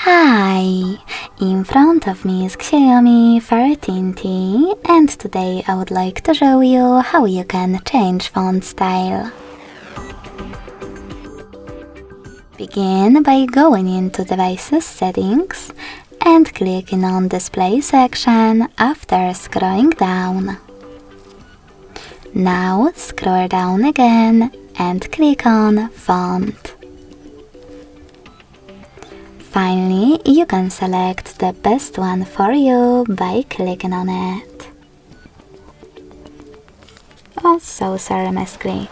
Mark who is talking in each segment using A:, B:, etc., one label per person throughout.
A: Hi! In front of me is Xiaomi 13T and today I would like to show you how you can change font style. Begin by going into Devices Settings and clicking on Display section after scrolling down. Now scroll down again and click on Font. Finally, you can select the best one for you by clicking on it. Oh, so sorry, misclick.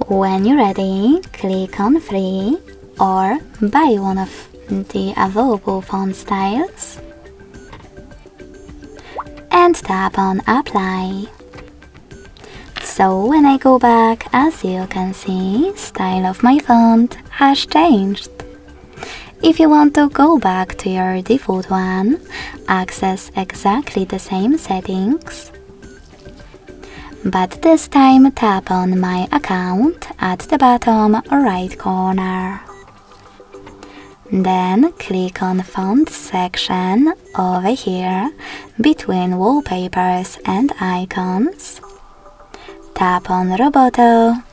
A: When you're ready, click on Free or buy one of the available font styles and tap on Apply. So when I go back, as you can see, style of my font has changed. If you want to go back to your default one, access exactly the same settings. But this time tap on My Account at the bottom right corner. Then click on Font section over here between Wallpapers and Icons. Tap on Roboto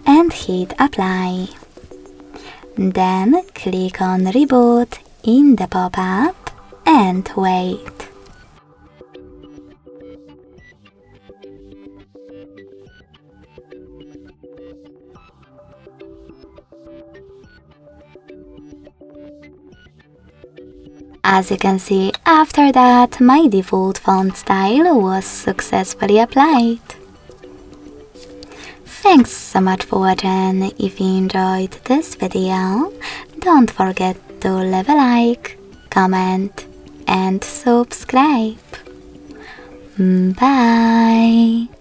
A: and hit Apply. Then click on Reboot in the pop-up and wait. As you can see, after that, my default font style was successfully applied. Thanks so much for watching. If you enjoyed this video, don't forget to leave a like, comment and subscribe. Bye!